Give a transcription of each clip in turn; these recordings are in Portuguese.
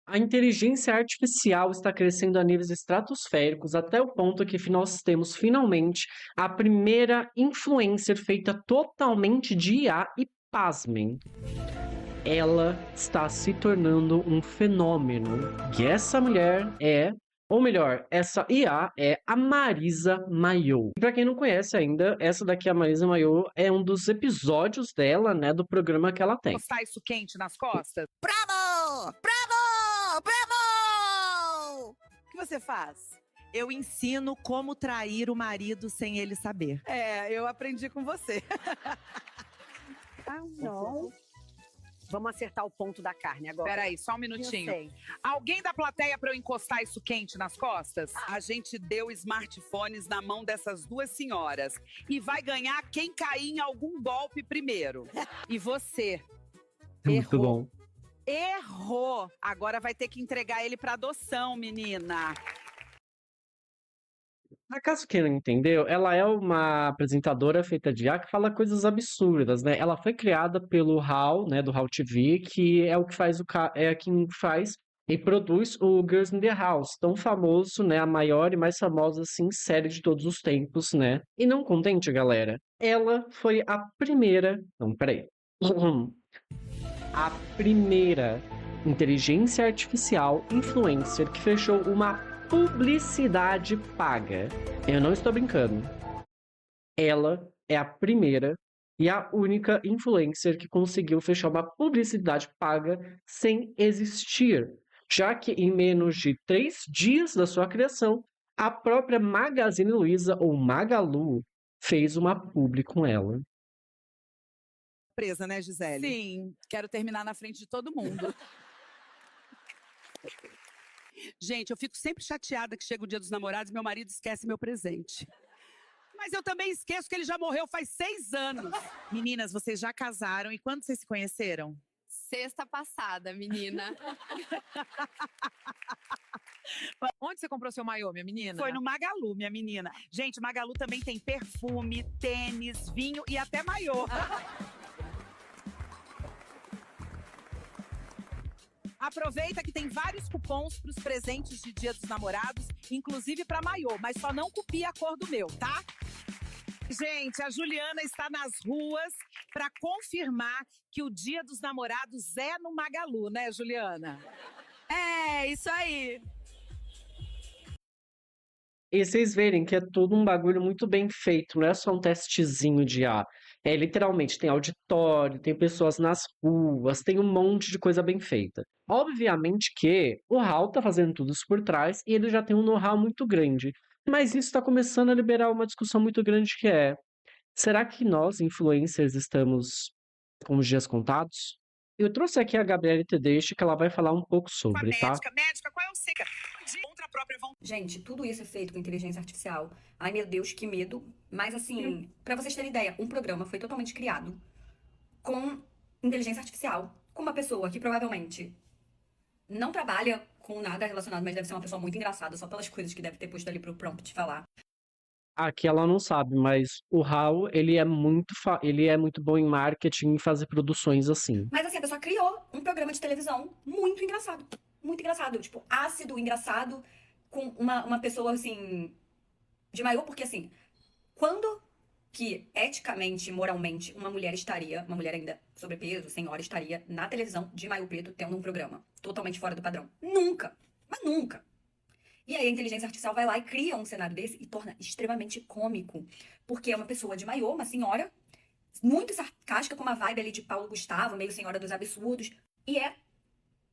A inteligência artificial está crescendo a níveis estratosféricos até o ponto que nós temos finalmente a primeira influencer feita totalmente de IA e pasmem, ela está se tornando um fenômeno. E essa mulher é, ou melhor, essa IA é a Marisa Maio. Para quem não conhece ainda, essa daqui, a Marisa Maio, é um dos episódios dela, né, do programa que ela tem. Postar isso quente nas costas? Bravo! Bravo! Bravo! O que você faz? Eu ensino como trair o marido sem ele saber. É, eu aprendi com você. Ah, não. Vamos acertar o ponto da carne agora. Peraí, só um Eu minutinho. sei. Alguém da plateia pra eu encostar isso quente nas costas? A gente deu smartphones na mão dessas duas senhoras. E vai ganhar quem cair em algum golpe primeiro. E você Muito errou. bom. Errou! Agora vai ter que entregar ele pra adoção, menina. Acaso quem não entendeu, ela é uma apresentadora feita de IA que fala coisas absurdas, né? Ela foi criada pelo HAL, né, do HAL TV, que é o que faz é quem faz e produz o Girls in the House, tão famoso, né, a maior e mais famosa assim série de todos os tempos, né? E não contente, galera, ela foi a primeira, não, peraí. A primeira inteligência artificial influencer que fechou uma publicidade paga. Eu não estou brincando. Ela é a primeira e a única influencer que conseguiu fechar uma publicidade paga sem existir, já que em menos de 3 dias da sua criação, a própria Magazine Luiza, ou Magalu, fez uma publi com ela. Presa, né, Gisele? Sim, quero terminar na frente de todo mundo. Gente, eu fico sempre chateada que chega o Dia dos Namorados e meu marido esquece meu presente. Mas eu também esqueço que ele já morreu faz 6 anos. Meninas, vocês já casaram e quando vocês se conheceram? Sexta passada, menina. Onde você comprou seu maiô, minha menina? Foi no Magalu, minha menina. Gente, Magalu também tem perfume, tênis, vinho e até maiô. Aproveita que tem vários cupons para os presentes de Dia dos Namorados, inclusive para maiô, mas só não copie a cor do meu, tá? Gente, a Juliana está nas ruas para confirmar que o Dia dos Namorados é no Magalu, né, Juliana? É, isso aí. E vocês verem que é todo um bagulho muito bem feito, não é só um testezinho de IA. É literalmente, tem auditório, tem pessoas nas ruas, tem um monte de coisa bem feita. Obviamente que o HAL tá fazendo tudo isso por trás e ele já tem um know-how muito grande. Mas isso está começando a liberar uma discussão muito grande que é: será que nós, influencers, estamos com os dias contados? Eu trouxe aqui a Gabriele Tedeschi, que ela vai falar um pouco Com a sobre, tá? médica, qual é o segredo? Contra a própria vontade. Gente, tudo isso é feito com inteligência artificial. Ai, meu Deus, que medo. Mas assim, pra vocês terem ideia, um programa foi totalmente criado com inteligência artificial, com uma pessoa que provavelmente não trabalha com nada relacionado, mas deve ser uma pessoa muito engraçada, só pelas coisas que deve ter posto ali pro prompt falar. Aqui ela não sabe, mas o Raul, ele é muito bom em marketing e fazer produções assim. Mas assim, a pessoa criou um programa de televisão muito engraçado. Muito engraçado. Tipo, ácido, engraçado, com uma pessoa assim, de maior, porque assim, quando que eticamente, moralmente, uma mulher ainda sobrepeso, senhora, estaria na televisão de maio preto tendo um programa totalmente fora do padrão? Nunca! Mas nunca! E aí a inteligência artificial vai lá e cria um cenário desse e torna extremamente cômico. Porque é uma pessoa de maiô, uma senhora, muito sarcástica, com uma vibe ali de Paulo Gustavo, meio senhora dos absurdos. E é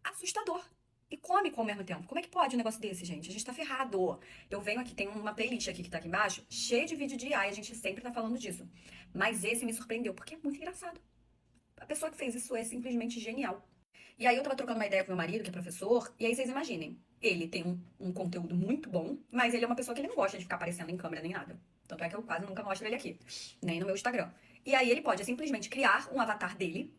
assustador. E cômico ao mesmo tempo. Como é que pode um negócio desse, gente? A gente tá ferrado. Eu venho aqui, tem uma playlist aqui que tá aqui embaixo, cheia de vídeo de IA, e a gente sempre tá falando disso. Mas esse me surpreendeu, porque é muito engraçado. A pessoa que fez isso é simplesmente genial. E aí eu tava trocando uma ideia com meu marido, que é professor, e aí vocês imaginem, ele tem um conteúdo muito bom, mas ele é uma pessoa que ele não gosta de ficar aparecendo em câmera nem nada. Tanto é que eu quase nunca mostro ele aqui, nem no meu Instagram. E aí ele pode simplesmente criar um avatar dele,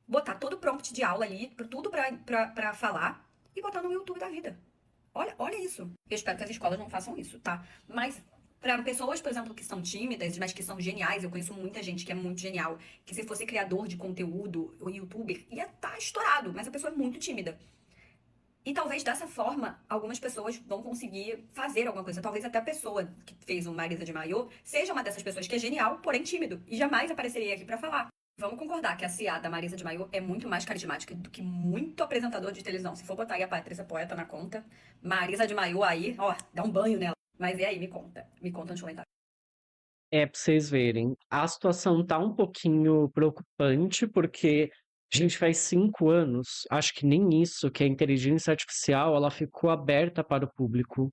botar todo o prompt de aula ali, tudo pra falar, e botar no YouTube da vida. Olha isso. Eu espero que as escolas não façam isso, tá? Mas para pessoas, por exemplo, que são tímidas, mas que são geniais, eu conheço muita gente que é muito genial, que se fosse criador de conteúdo ou youtuber, ia estar estourado, mas a pessoa é muito tímida. E talvez dessa forma, algumas pessoas vão conseguir fazer alguma coisa. Talvez até a pessoa que fez o Marisa de Maiô seja uma dessas pessoas que é genial, porém tímido. E jamais apareceria aqui pra falar. Vamos concordar que a Ciá da Marisa de Maiô é muito mais carismática do que muito apresentador de televisão. Se for botar aí a Patrícia Poeta na conta, Marisa de Maiô aí, ó, dá um banho nela. Mas e aí, me conta. Me conta nos comentários. Pra vocês verem, a situação tá um pouquinho preocupante, porque, gente, faz 5 anos, acho que nem isso, que a inteligência artificial, ela ficou aberta para o público.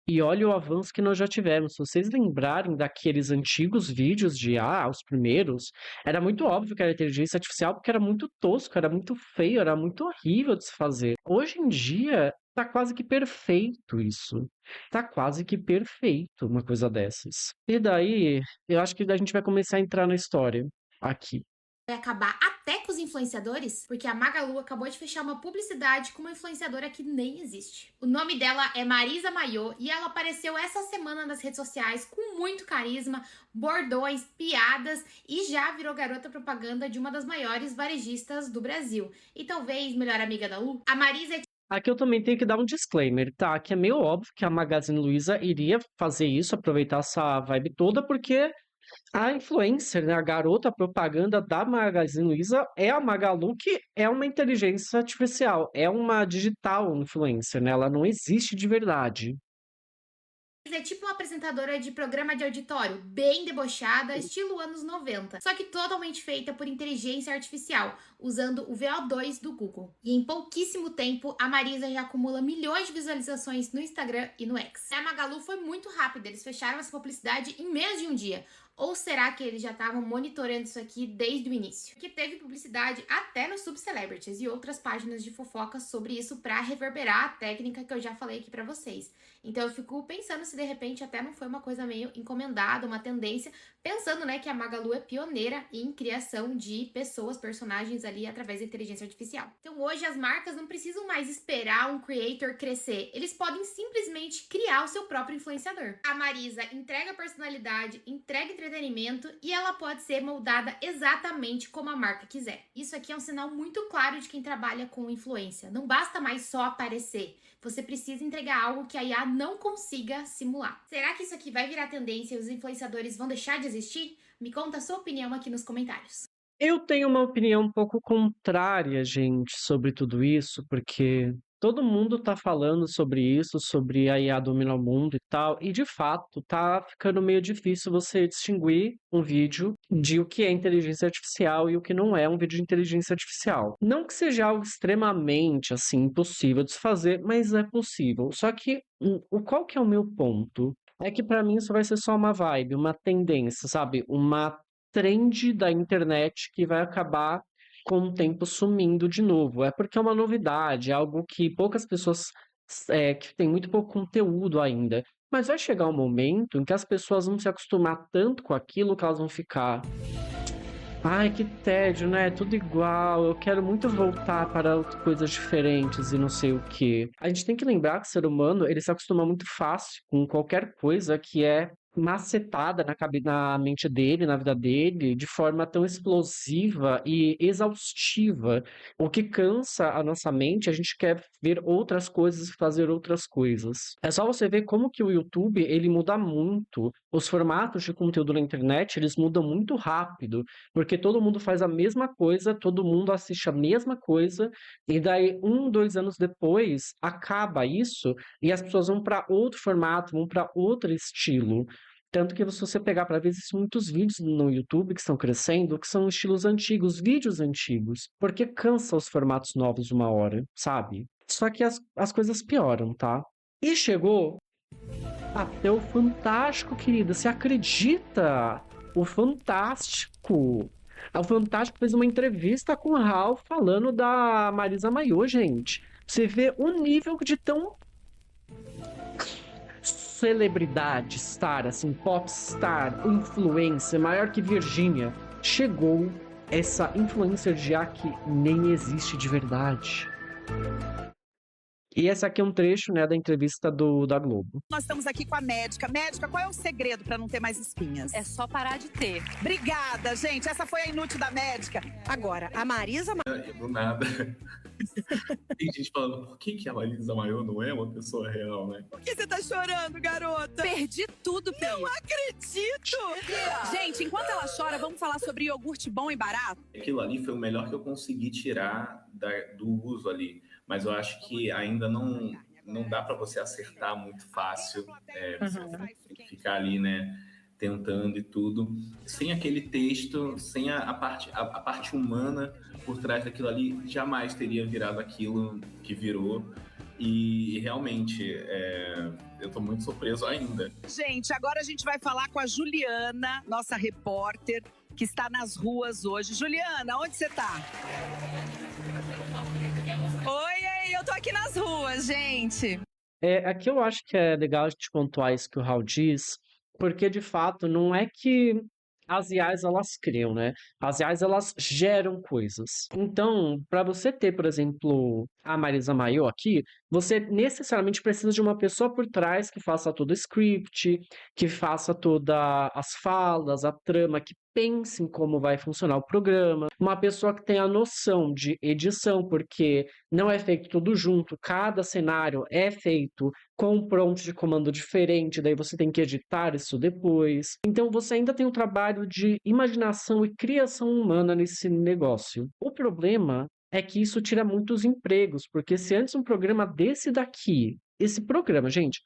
E olha o avanço que nós já tivemos. Se vocês lembrarem daqueles antigos vídeos de os primeiros, era muito óbvio que era inteligência artificial, porque era muito tosco, era muito feio, era muito horrível de se fazer. Hoje em dia, tá quase que perfeito isso. Tá quase que perfeito uma coisa dessas. E daí, eu acho que a gente vai começar a entrar na história aqui. Vai acabar até com os influenciadores, porque a Magalu acabou de fechar uma publicidade com uma influenciadora que nem existe. O nome dela é Marisa Maiô e ela apareceu essa semana nas redes sociais com muito carisma, bordões, piadas e já virou garota propaganda de uma das maiores varejistas do Brasil. E talvez melhor amiga da Lu, a Marisa é Aqui eu também tenho que dar um disclaimer, tá? Que é meio óbvio que a Magazine Luiza iria fazer isso, aproveitar essa vibe toda, porque a influencer, né, a garota propaganda da Magazine Luiza é a Magalu, que é uma inteligência artificial, é uma digital influencer, né? Ela não existe de verdade. tipo uma apresentadora de programa de auditório, bem debochada, estilo anos 90, só que totalmente feita por inteligência artificial, usando o VO2 do Google. E em pouquíssimo tempo, a Marisa já acumula milhões de visualizações no Instagram e no X. A Magalu foi muito rápida, eles fecharam essa publicidade em menos de um dia. Ou será que eles já estavam monitorando isso aqui desde o início? Que teve publicidade até no Subcelebrities e outras páginas de fofoca sobre isso para reverberar a técnica que eu já falei aqui para vocês. Então eu fico pensando se de repente até não foi uma coisa meio encomendada, uma tendência, pensando, né, que a Magalu é pioneira em criação de pessoas, personagens ali através da inteligência artificial. Então hoje as marcas não precisam mais esperar um creator crescer, eles podem simplesmente criar o seu próprio influenciador. A Marisa entrega personalidade, entrega entretenimento e ela pode ser moldada exatamente como a marca quiser. Isso aqui é um sinal muito claro de quem trabalha com influência. Não basta mais só aparecer. Você precisa entregar algo que a IA não consiga simular. Será que isso aqui vai virar tendência e os influenciadores vão deixar de existir? Me conta a sua opinião aqui nos comentários. Eu tenho uma opinião um pouco contrária, gente, sobre tudo isso, porque todo mundo tá falando sobre isso, sobre a IA dominar o mundo e tal, e de fato tá ficando meio difícil você distinguir um vídeo de o que é inteligência artificial e o que não é um vídeo de inteligência artificial. Não que seja algo extremamente, assim, impossível de se fazer, mas é possível. Só que, qual que é o meu ponto? É que pra mim isso vai ser só uma vibe, uma tendência, sabe? Uma trend da internet que vai acabar com o tempo sumindo de novo. É porque é uma novidade, é algo que poucas pessoas, que tem muito pouco conteúdo ainda. Mas vai chegar um momento em que as pessoas vão se acostumar tanto com aquilo que elas vão ficar. Ai, que tédio, né? Tudo igual. Eu quero muito voltar para coisas diferentes e não sei o quê. A gente tem que lembrar que o ser humano, ele se acostuma muito fácil com qualquer coisa que é macetada na mente dele, na vida dele, de forma tão explosiva e exaustiva. O que cansa a nossa mente, a gente quer ver outras coisas e fazer outras coisas. É só você ver como que o YouTube, ele muda muito. Os formatos de conteúdo na internet, eles mudam muito rápido, porque todo mundo faz a mesma coisa, todo mundo assiste a mesma coisa, e daí 1, 2 anos depois, acaba isso, e as pessoas vão para outro formato, vão para outro estilo. Tanto que se você pegar para ver, existem muitos vídeos no YouTube que estão crescendo, que são estilos antigos, vídeos antigos, porque cansa os formatos novos uma hora, sabe? Só que as coisas pioram, tá? E chegou até o Fantástico, querida. Você acredita? O Fantástico. O Fantástico fez uma entrevista com o Raul falando da Marisa Maiô, gente. Você vê o nível de tão celebridade, star, assim, popstar, influencer, maior que Virgínia. Chegou essa influencer já que nem existe de verdade. E esse aqui é um trecho, né, da entrevista da Globo. Nós estamos aqui com a médica. Médica, qual é o segredo para não ter mais espinhas? É só parar de ter. Obrigada, gente. Essa foi a inútil da médica. Agora, a Marisa Do nada. Tem gente falando, por que a Marisa Maior não é uma pessoa real, né? Por que você tá chorando, garota? Perdi tudo, Pi. Não acredito! Gente, enquanto ela chora, vamos falar sobre iogurte bom e barato? Aquilo ali foi o melhor que eu consegui tirar do uso ali. Mas eu acho que ainda não dá para você acertar muito fácil. Você tem que ficar ali, né, tentando e tudo. Sem aquele texto, sem a parte humana por trás daquilo ali, jamais teria virado aquilo que virou. E realmente, eu tô muito surpreso ainda. Gente, agora a gente vai falar com a Juliana, nossa repórter, que está nas ruas hoje. Juliana, onde você tá? Oi, eu tô aqui nas ruas, gente. Aqui eu acho que é legal a gente pontuar isso que o Raul diz, porque de fato não é que as IAs elas criam, né? As IAs elas geram coisas. Então, para você ter, por exemplo, a Marisa Maio aqui, você necessariamente precisa de uma pessoa por trás que faça todo o script, que faça todas as falas, a trama, que pense em como vai funcionar o programa. Uma pessoa que tenha noção de edição, porque não é feito tudo junto, cada cenário é feito com um prompt de comando diferente, daí você tem que editar isso depois. Então você ainda tem um trabalho de imaginação e criação humana nesse negócio. O problema é que isso tira muitos empregos, porque se antes um programa desse daqui, esse programa, gente,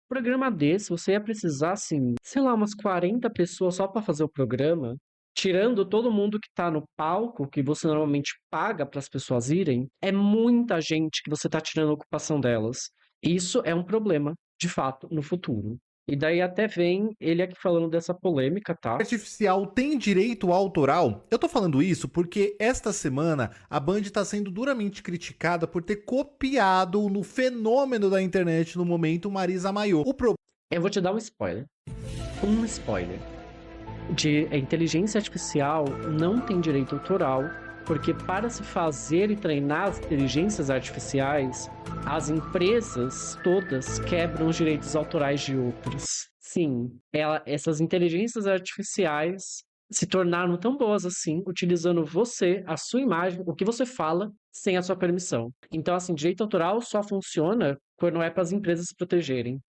programa desse, você ia precisar, assim, sei lá, umas 40 pessoas só para fazer o programa, tirando todo mundo que tá no palco, que você normalmente paga para as pessoas irem, é muita gente que você tá tirando a ocupação delas. Isso é um problema, de fato, no futuro. E daí até vem ele aqui falando dessa polêmica, tá? Artificial tem direito autoral? Eu tô falando isso porque esta semana a Band tá sendo duramente criticada por ter copiado no fenômeno da internet no momento Marisa Maio. Eu vou te dar um spoiler. Um spoiler. A inteligência artificial não tem direito autoral, porque para se fazer e treinar as inteligências artificiais, as empresas todas quebram os direitos autorais de outras. Sim, essas inteligências artificiais se tornaram tão boas assim, utilizando você, a sua imagem, o que você fala, sem a sua permissão. Então, assim, direito autoral só funciona quando é para as empresas se protegerem.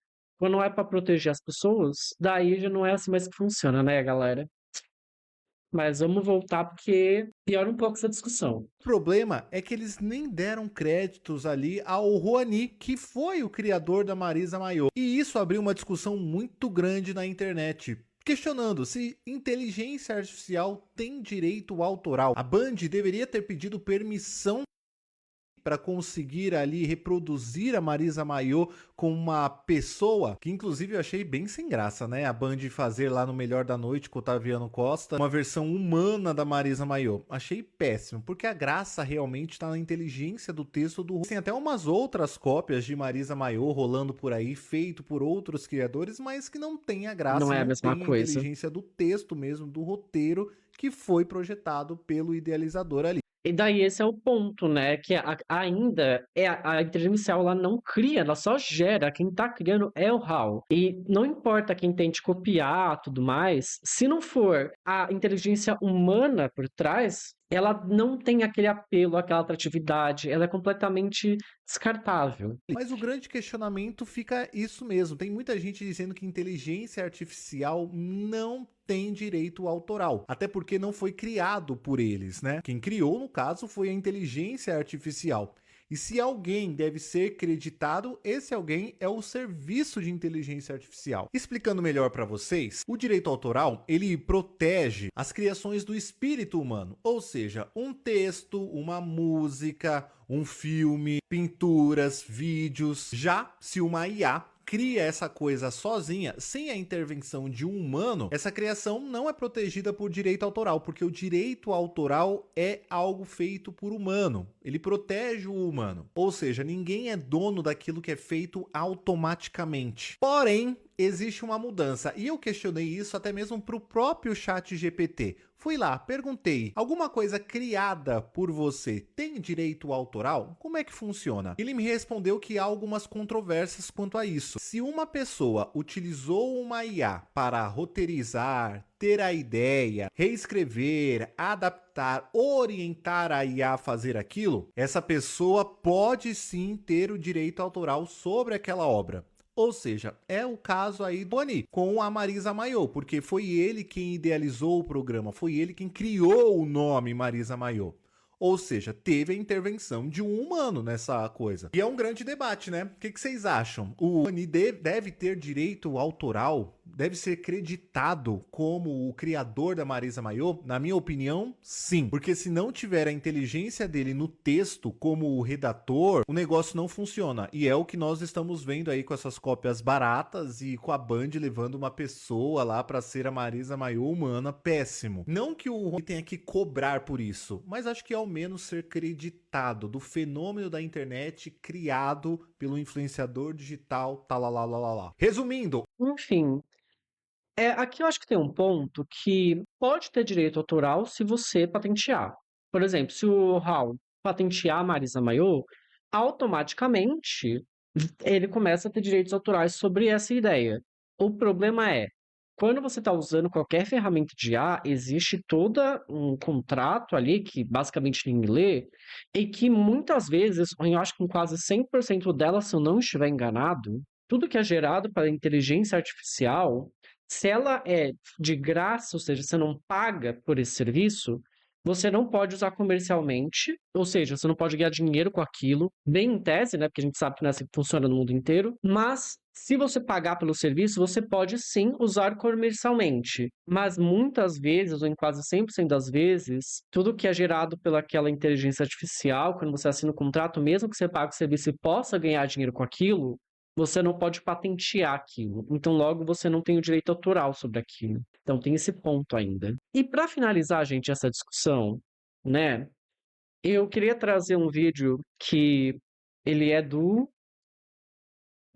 Quando é para proteger as pessoas, daí já não é assim mais que funciona, né, galera? Mas vamos voltar porque piora um pouco essa discussão. O problema é que eles nem deram créditos ali ao Rouhani, que foi o criador da Marisa Maio. E isso abriu uma discussão muito grande na internet, questionando se inteligência artificial tem direito autoral. A Band deveria ter pedido permissão para conseguir ali reproduzir a Marisa Maio com uma pessoa, que inclusive eu achei bem sem graça, né? A Band fazer lá no Melhor da Noite com o Otaviano Costa uma versão humana da Marisa Maio. Achei péssimo, porque a graça realmente está na inteligência do texto do... Tem até umas outras cópias de Marisa Maio rolando por aí, feito por outros criadores, mas que não tem a graça, não é a mesma coisa. A inteligência do texto mesmo, do roteiro que foi projetado pelo idealizador ali. E daí esse é o ponto, né? Que ainda a inteligência artificial ela não cria, ela só gera. Quem tá criando é o HAL. E não importa quem tente copiar tudo mais, se não for a inteligência humana por trás, ela não tem aquele apelo, aquela atratividade, ela é completamente descartável. Mas o grande questionamento fica isso mesmo. Tem muita gente dizendo que inteligência artificial não tem direito autoral, até porque não foi criado por eles, né? Quem criou, no caso, foi a inteligência artificial. E se alguém deve ser creditado, esse alguém é o serviço de inteligência artificial. Explicando melhor para vocês, o direito autoral, ele protege as criações do espírito humano, ou seja, um texto, uma música, um filme, pinturas, vídeos. Já se uma IA cria essa coisa sozinha, sem a intervenção de um humano, essa criação não é protegida por direito autoral, porque o direito autoral é algo feito por humano. Ele protege o humano. Ou seja, ninguém é dono daquilo que é feito automaticamente. Porém, existe uma mudança. E eu questionei isso até mesmo para o próprio ChatGPT. Fui lá, perguntei, alguma coisa criada por você tem direito autoral? Como é que funciona? Ele me respondeu que há algumas controvérsias quanto a isso. Se uma pessoa utilizou uma IA para roteirizar, ter a ideia, reescrever, adaptar, orientar a IA a fazer aquilo, essa pessoa pode sim ter o direito autoral sobre aquela obra. Ou seja, é o caso aí do Boni com a Marisa Mayô, porque foi ele quem idealizou o programa, foi ele quem criou o nome Marisa Mayô. Ou seja, teve a intervenção de um humano nessa coisa. E é um grande debate, né? O que vocês acham? O Boni deve ter direito autoral? Deve ser creditado como o criador da Marisa Mayô? Na minha opinião, sim. Porque se não tiver a inteligência dele no texto como o redator, o negócio não funciona. E é o que nós estamos vendo aí com essas cópias baratas e com a Band levando uma pessoa lá para ser a Marisa Mayô humana, péssimo. Não que o Rony tenha que cobrar por isso, mas acho que ao menos ser creditado do fenômeno da internet criado pelo influenciador digital, talalalala. Resumindo, Enfim, aqui eu acho que tem um ponto que pode ter direito autoral se você patentear. Por exemplo, se o Raul patentear a Marisa Mayô, automaticamente ele começa a ter direitos autorais sobre essa ideia. O problema é, quando você está usando qualquer ferramenta de IA, existe todo um contrato ali que basicamente ninguém lê, e que muitas vezes, eu acho que em quase 100% delas, se eu não estiver enganado, tudo que é gerado pela inteligência artificial, se ela é de graça, ou seja, você não paga por esse serviço, você não pode usar comercialmente, ou seja, você não pode ganhar dinheiro com aquilo, bem em tese, né? Porque a gente sabe que não é assim que funciona no mundo inteiro, mas se você pagar pelo serviço, você pode sim usar comercialmente. Mas muitas vezes, ou em quase 100% das vezes, tudo que é gerado pelaquela inteligência artificial, quando você assina o contrato, mesmo que você pague o serviço e possa ganhar dinheiro com aquilo, você não pode patentear aquilo. Então, logo, você não tem o direito autoral sobre aquilo. Então, tem esse ponto ainda. E para finalizar, gente, essa discussão, né? Eu queria trazer um vídeo que ele é do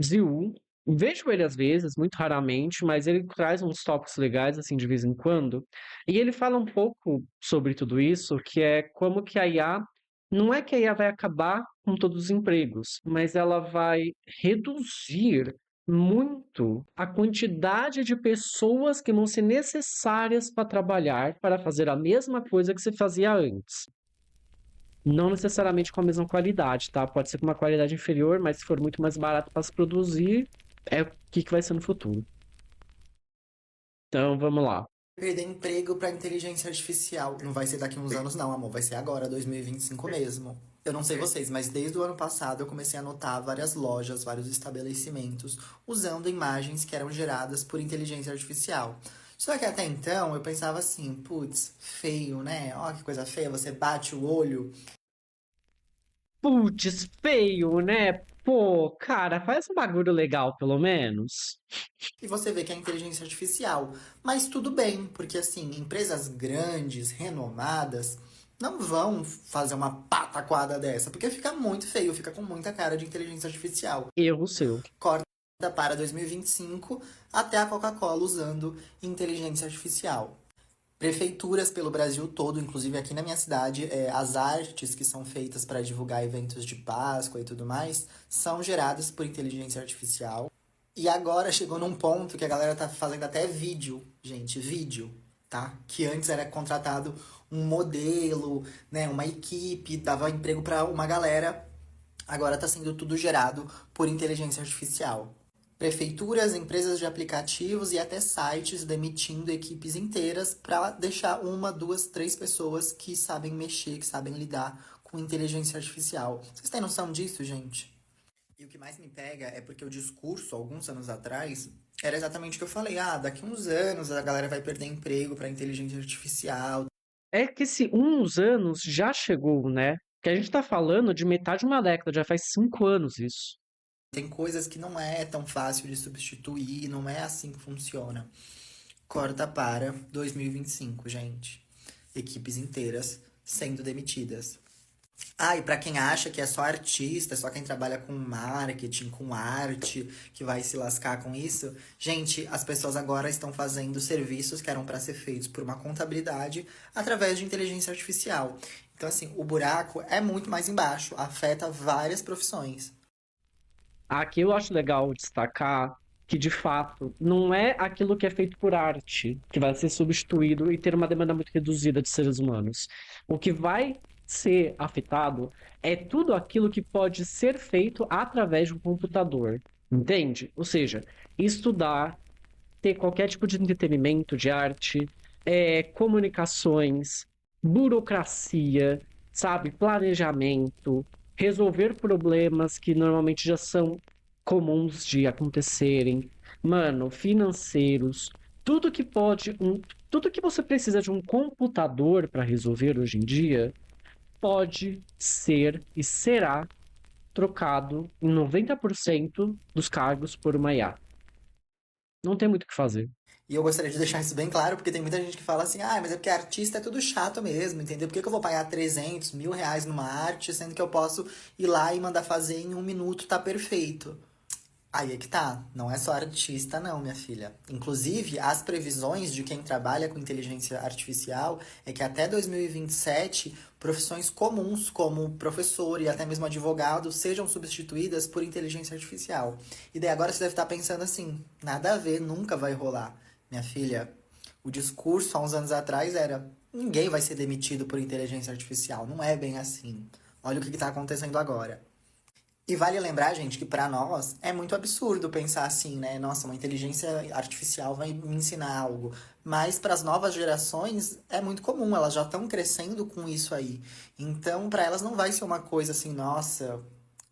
Ziu. Vejo ele às vezes, muito raramente, mas ele traz uns tópicos legais, assim, de vez em quando. E ele fala um pouco sobre tudo isso, que é como que a IA... Não é que a IA vai acabar com todos os empregos, mas ela vai reduzir muito a quantidade de pessoas que vão ser necessárias para trabalhar, para fazer a mesma coisa que você fazia antes. Não necessariamente com a mesma qualidade, tá? Pode ser com uma qualidade inferior, mas se for muito mais barato para se produzir, é o que vai ser no futuro. Então, vamos lá. Perder emprego pra inteligência artificial. Não vai ser daqui uns anos, não, amor. Vai ser agora, 2025 mesmo. Eu não sei vocês, mas desde o ano passado eu comecei a notar várias lojas, vários estabelecimentos usando imagens que eram geradas por inteligência artificial. Só que até então eu pensava assim, putz, feio, né? Ó, que coisa feia, você bate o olho. Putz, feio, né? Pô, cara, faz um bagulho legal, pelo menos. E você vê que é inteligência artificial. Mas tudo bem, porque assim, empresas grandes, renomadas, não vão fazer uma pataquada dessa, porque fica muito feio, fica com muita cara de inteligência artificial. Erro seu. Corta para 2025, até a Coca-Cola usando inteligência artificial. Prefeituras pelo Brasil todo, inclusive aqui na minha cidade, as artes que são feitas para divulgar eventos de Páscoa e tudo mais, são geradas por inteligência artificial. E agora chegou num ponto que a galera tá fazendo até vídeo, gente, vídeo, tá? Que antes era contratado um modelo, né, uma equipe, dava emprego para uma galera. Agora tá sendo tudo gerado por inteligência artificial. Prefeituras, empresas de aplicativos e até sites demitindo equipes inteiras para deixar 1, 2, 3 pessoas que sabem mexer, que sabem lidar com inteligência artificial. Vocês têm noção disso, gente? E o que mais me pega é porque o discurso, alguns anos atrás, era exatamente o que eu falei. Ah, daqui uns anos a galera vai perder emprego para inteligência artificial. É que esse uns anos já chegou, né? Que a gente tá falando de metade de uma década, já faz 5 anos isso. Tem coisas que não é tão fácil de substituir, não é assim que funciona. Corta para 2025, gente. Equipes inteiras sendo demitidas. Ah, e pra quem acha que é só artista, é só quem trabalha com marketing, com arte, que vai se lascar com isso, gente, as pessoas agora estão fazendo serviços que eram pra ser feitos por uma contabilidade através de inteligência artificial. Então, assim, o buraco é muito mais embaixo, afeta várias profissões. Aqui eu acho legal destacar que, de fato, não é aquilo que é feito por arte que vai ser substituído e ter uma demanda muito reduzida de seres humanos. O que vai ser afetado é tudo aquilo que pode ser feito através de um computador, entende? Ou seja, estudar, ter qualquer tipo de entretenimento, de arte, comunicações, burocracia, sabe, planejamento, resolver problemas que normalmente já são comuns de acontecerem, mano, financeiros, tudo que você precisa de um computador para resolver hoje em dia pode ser e será trocado em 90% dos cargos por uma IA. Não tem muito o que fazer. E eu gostaria de deixar isso bem claro, porque tem muita gente que fala assim, ah, mas é porque artista é tudo chato mesmo, entendeu? Por que que eu vou pagar 300, R$ 1.000 numa arte, sendo que eu posso ir lá e mandar fazer em 1 minuto, tá perfeito. Aí é que tá, não é só artista não, minha filha. Inclusive, as previsões de quem trabalha com inteligência artificial é que até 2027, profissões comuns como professor e até mesmo advogado sejam substituídas por inteligência artificial. E daí agora você deve estar pensando assim, nada a ver, nunca vai rolar. Minha filha, o discurso há uns anos atrás era, ninguém vai ser demitido por inteligência artificial. Não é bem assim. Olha o que está acontecendo agora. E vale lembrar, gente, que pra nós é muito absurdo pensar assim, né? Nossa, uma inteligência artificial vai me ensinar algo. Mas para as novas gerações é muito comum, elas já estão crescendo com isso aí. Então, para elas não vai ser uma coisa assim, nossa,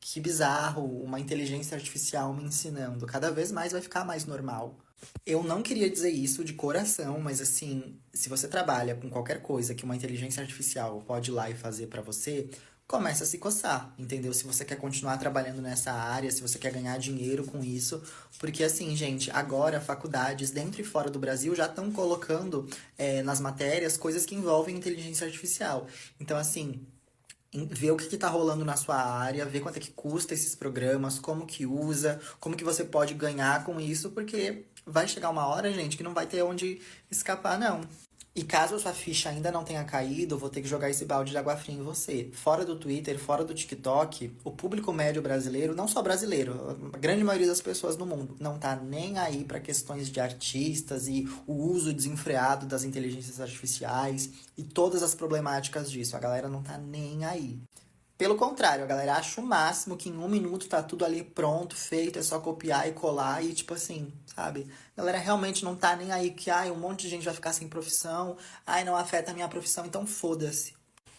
que bizarro, uma inteligência artificial me ensinando. Cada vez mais vai ficar mais normal. Eu não queria dizer isso de coração, mas assim, se você trabalha com qualquer coisa que uma inteligência artificial pode ir lá e fazer pra você, começa a se coçar, entendeu? Se você quer continuar trabalhando nessa área, se você quer ganhar dinheiro com isso. Porque assim, gente, agora faculdades dentro e fora do Brasil já estão colocando nas matérias coisas que envolvem inteligência artificial. Então, assim, ver o que está rolando na sua área, ver quanto é que custa esses programas, como que usa, como que você pode ganhar com isso, porque vai chegar uma hora, gente, que não vai ter onde escapar, não. E caso a sua ficha ainda não tenha caído, eu vou ter que jogar esse balde de água fria em você. Fora do Twitter, fora do TikTok, o público médio brasileiro, não só brasileiro, a grande maioria das pessoas no mundo, não tá nem aí para questões de artistas e o uso desenfreado das inteligências artificiais e todas as problemáticas disso. A galera não tá nem aí. Pelo contrário, a galera acha o máximo que em 1 minuto tá tudo ali pronto, feito, é só copiar e colar e tipo assim, sabe? A galera realmente não tá nem aí que, um monte de gente vai ficar sem profissão, não afeta a minha profissão, então foda-se.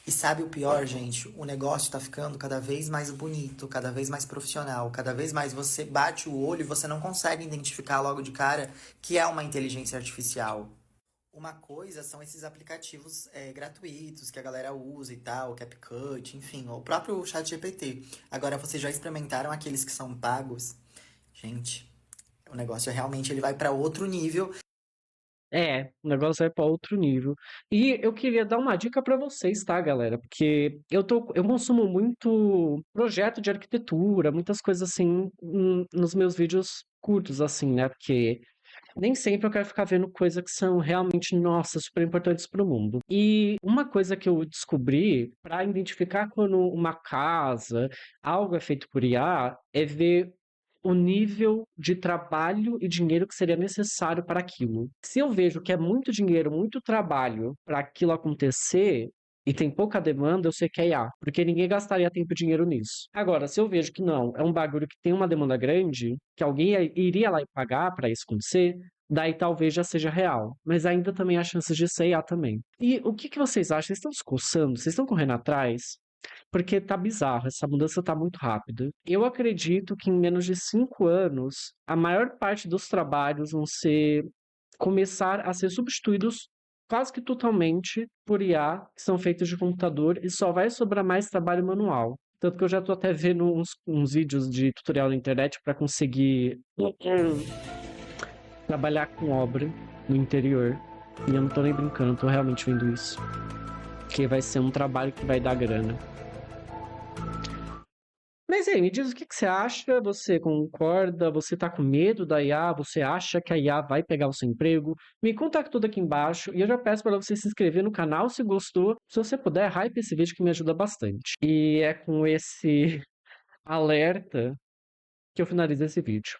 E sabe o pior, gente? O negócio tá ficando cada vez mais bonito, cada vez mais profissional, cada vez mais você bate o olho e você não consegue identificar logo de cara que é uma inteligência artificial. Uma coisa são esses aplicativos gratuitos que a galera usa e tal, CapCut, enfim, o próprio ChatGPT. Agora, vocês já experimentaram aqueles que são pagos? Gente, o negócio realmente ele vai para outro nível. O negócio vai para outro nível. E eu queria dar uma dica para vocês, tá, galera? Porque eu consumo muito projeto de arquitetura, muitas coisas assim, nos meus vídeos curtos, assim, né? Porque nem sempre eu quero ficar vendo coisas que são realmente, nossa, super importantes para o mundo. E uma coisa que eu descobri para identificar quando uma casa, algo é feito por IA, é ver o nível de trabalho e dinheiro que seria necessário para aquilo. Se eu vejo que é muito dinheiro, muito trabalho para aquilo acontecer, e tem pouca demanda, eu sei que é IA, porque ninguém gastaria tempo e dinheiro nisso. Agora, se eu vejo que não, é um bagulho que tem uma demanda grande, que alguém iria lá e pagar para isso acontecer, daí talvez já seja real. Mas ainda também há chances de ser IA também. E o que vocês acham? Vocês estão se coçando? Vocês estão correndo atrás? Porque tá bizarro, essa mudança tá muito rápida. Eu acredito que em menos de 5 anos, a maior parte dos trabalhos vão começar a ser substituídos quase que totalmente por IA, que são feitos de computador, e só vai sobrar mais trabalho manual. Tanto que eu já tô até vendo uns vídeos de tutorial na internet para conseguir trabalhar com obra no interior. E eu não tô nem brincando, tô realmente vendo isso. Porque vai ser um trabalho que vai dar grana. você, me diz o que você acha, você concorda, você tá com medo da IA, você acha que a IA vai pegar o seu emprego? Me conta tudo aqui embaixo e eu já peço para você se inscrever no canal se gostou. Se você puder, hype esse vídeo que me ajuda bastante. E é com esse alerta que eu finalizo esse vídeo.